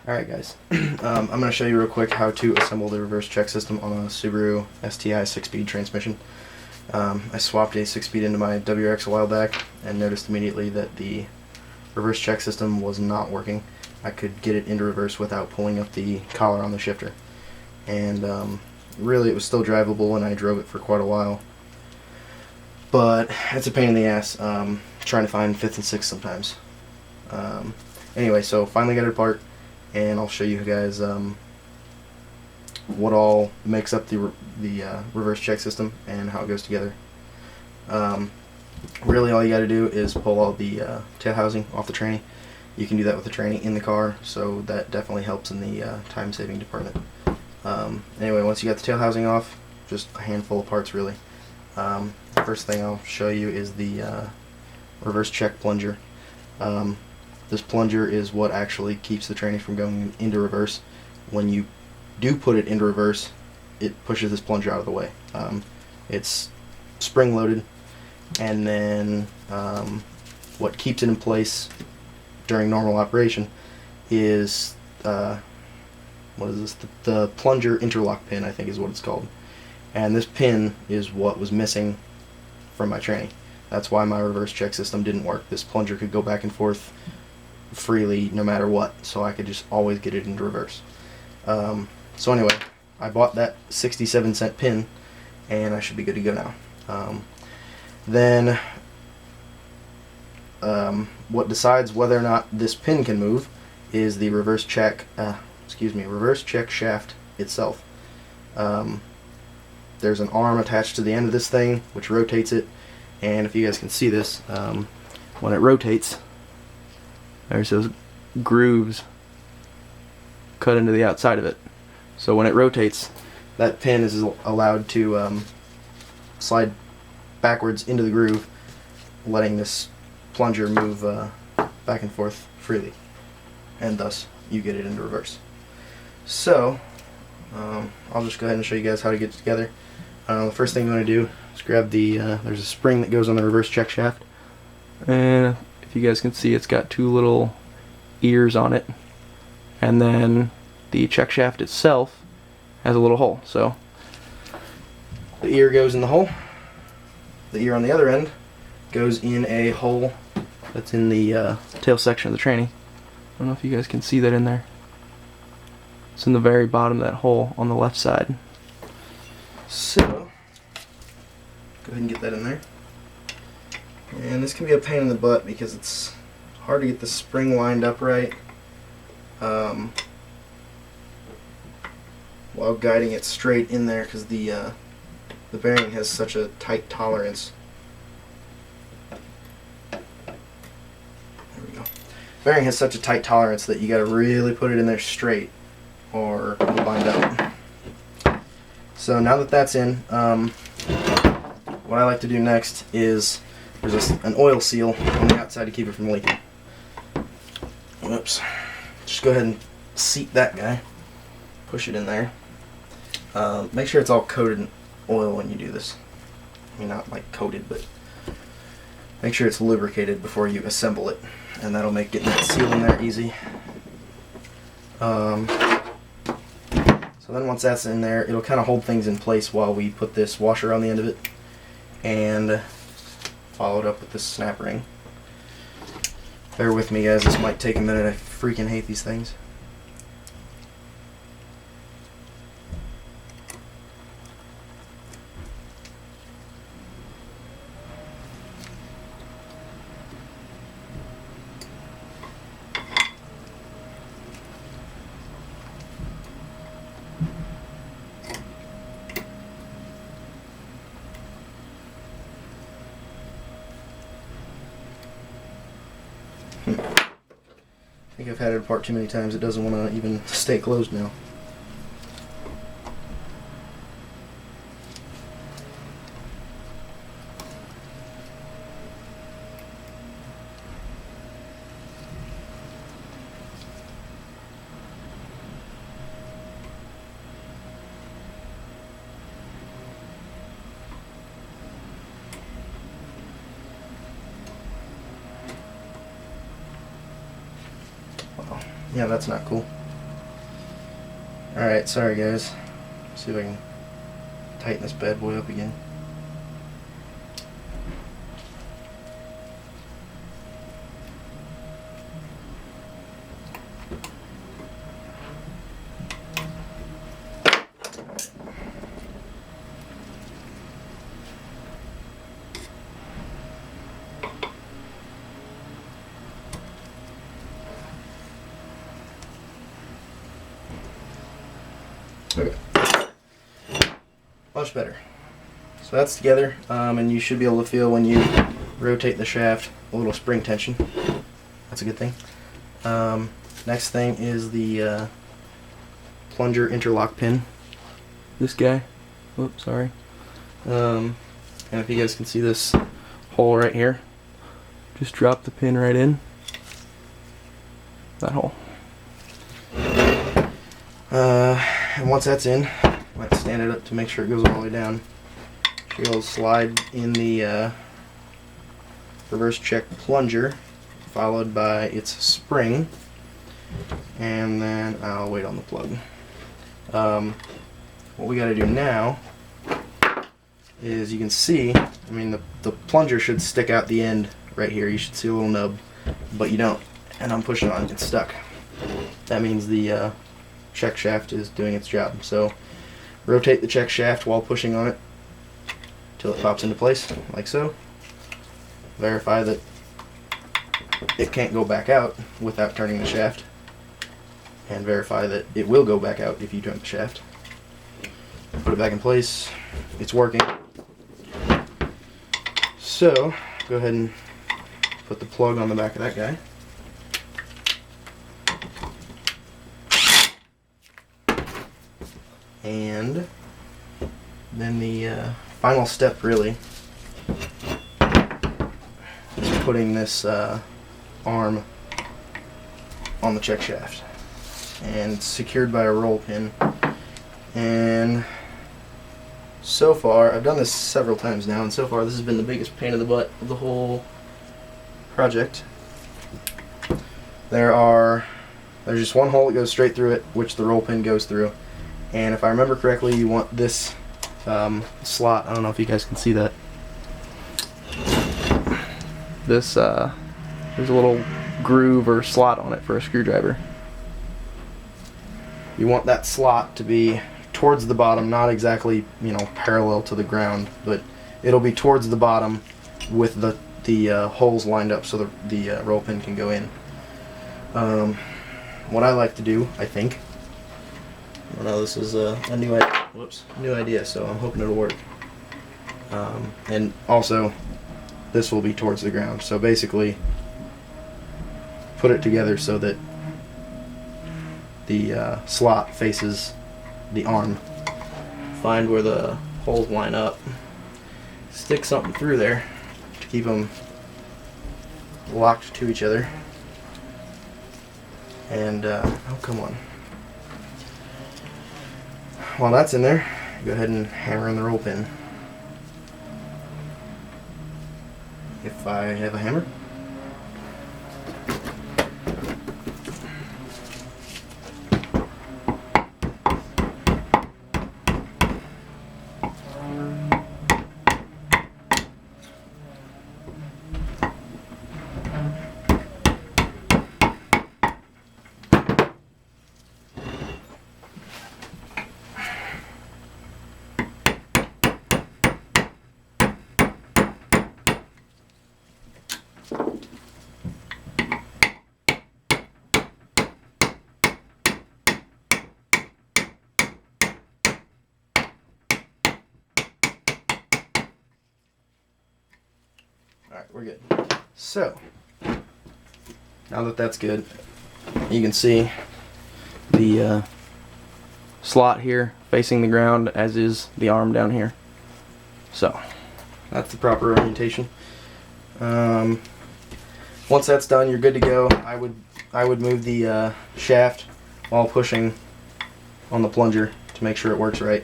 Alright guys, I'm going to show you real quick how to assemble the reverse check system on a Subaru STi 6-speed transmission. I swapped a 6-speed into my WRX a while back and noticed immediately that the reverse check system was not working. I could get it into reverse without pulling up the collar on the shifter. And really it was still drivable and I drove it for quite a while. But it's a pain in the ass trying to find 5th and 6th sometimes. Anyway, so finally got it apart. And I'll show you guys what all makes up the reverse check system and how it goes together. Really all you got to do is pull all the tail housing off the tranny. You can do that with the tranny in the car, so that definitely helps in the time saving department. Anyway, once you got the tail housing off, just a handful of parts really. The first thing I'll show you is the reverse check plunger. This plunger is what actually keeps the tranny from going into reverse. When you do put it into reverse, it pushes this plunger out of the way. It's spring loaded, and then what keeps it in place during normal operation is what is this? The plunger interlock pin, I think is what it's called. And this pin is what was missing from my tranny. That's why my reverse check system didn't work. This plunger could go back and forth freely no matter what, so I could just always get it into reverse. So anyway, I bought that 67-cent pin and I should be good to go now. Then what decides whether or not this pin can move is the reverse check shaft itself. There's an arm attached to the end of this thing which rotates it, and if you guys can see this, when it rotates, there's those grooves cut into the outside of it. So when it rotates, that pin is allowed to slide backwards into the groove, letting this plunger move back and forth freely, and thus you get it into reverse. So I'll just go ahead and show you guys how to get it together. The first thing you want to do is grab the there's a spring that goes on the reverse check shaft, and if you guys can see, it's got two little ears on it, and then the check shaft itself has a little hole. So the ear goes in the hole, the ear on the other end goes in a hole that's in the tail section of the tranny. I don't know if you guys can see that in there. It's in the very bottom of that hole on the left side. So go ahead and get that in there. And this can be a pain in the butt because it's hard to get the spring lined up right while guiding it straight in there, because the bearing has such a tight tolerance. There we go. Bearing has such a tight tolerance that you got to really put it in there straight or it'll bind up. So now that that's in, what I like to do next is there's an oil seal on the outside to keep it from leaking. Whoops. Just go ahead and seat that guy. Push it in there. Make sure it's all coated in oil when you do this. I mean, not like coated, but make sure it's lubricated before you assemble it, and that'll make getting that seal in there easy. So then once that's in there, it'll kind of hold things in place while we put this washer on the end of it, and follow it up with this snap ring. Bear with me guys, this might take a minute. I freaking hate these things. I think I've had it apart too many times. It doesn't want to even stay closed now. Yeah, that's not cool. Alright, sorry guys. See if I can tighten this bad boy up again. Okay. Much better. So that's together, and you should be able to feel when you rotate the shaft a little spring tension. That's a good thing. Next thing is the plunger interlock pin. This guy. Oops, sorry. And if you guys can see this hole right here, just drop the pin right in that hole. And once that's in, I might stand it up to make sure it goes all the way down. You'll slide in the reverse check plunger, followed by its spring, and then I'll wait on the plug. What we got to do now is, you can see, I mean, the plunger should stick out the end right here. You should see a little nub, but you don't. And I'm pushing on it, it's stuck. That means the check shaft is doing its job. So rotate the check shaft while pushing on it till it pops into place, like so. Verify that it can't go back out without turning the shaft, and verify that it will go back out if you turn the shaft. Put it back in place. It's working. So go ahead and put the plug on the back of that guy. And then the final step really is putting this arm on the check shaft, and it's secured by a roll pin. And so far, I've done this several times now, and so far this has been the biggest pain in the butt of the whole project. There's just one hole that goes straight through it, which the roll pin goes through. And if I remember correctly, you want this slot. I don't know if you guys can see that. This there's a little groove or slot on it for a screwdriver. You want that slot to be towards the bottom, not exactly, you know, parallel to the ground, but it'll be towards the bottom with the holes lined up so the roll pin can go in. What I like to do, I think. I know this is a new idea, so I'm hoping it'll work. And also, this will be towards the ground. So basically, put it together so that the slot faces the arm. Find where the holes line up. Stick something through there to keep them locked to each other. And, oh, come on. While that's in there, go ahead and hammer in the roll pin. If I have a hammer. Alright, we're good. So, now that that's good, you can see the slot here facing the ground, as is the arm down here. So, that's the proper orientation. Once that's done, you're good to go. I would move the shaft while pushing on the plunger to make sure it works right.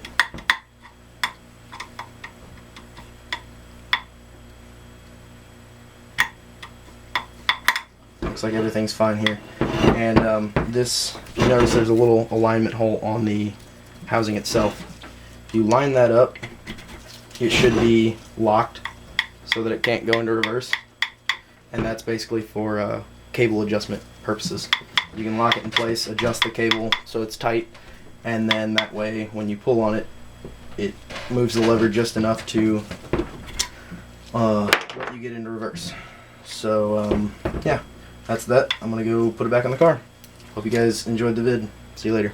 Looks like everything's fine here. And this, if you notice, there's a little alignment hole on the housing itself. If you line that up, it should be locked so that it can't go into reverse. And that's basically for cable adjustment purposes. You can lock it in place, adjust the cable so it's tight, and then that way when you pull on it, it moves the lever just enough to let you get into reverse. So yeah, that's that. I'm gonna go put it back on the car. Hope you guys enjoyed the vid. See you later.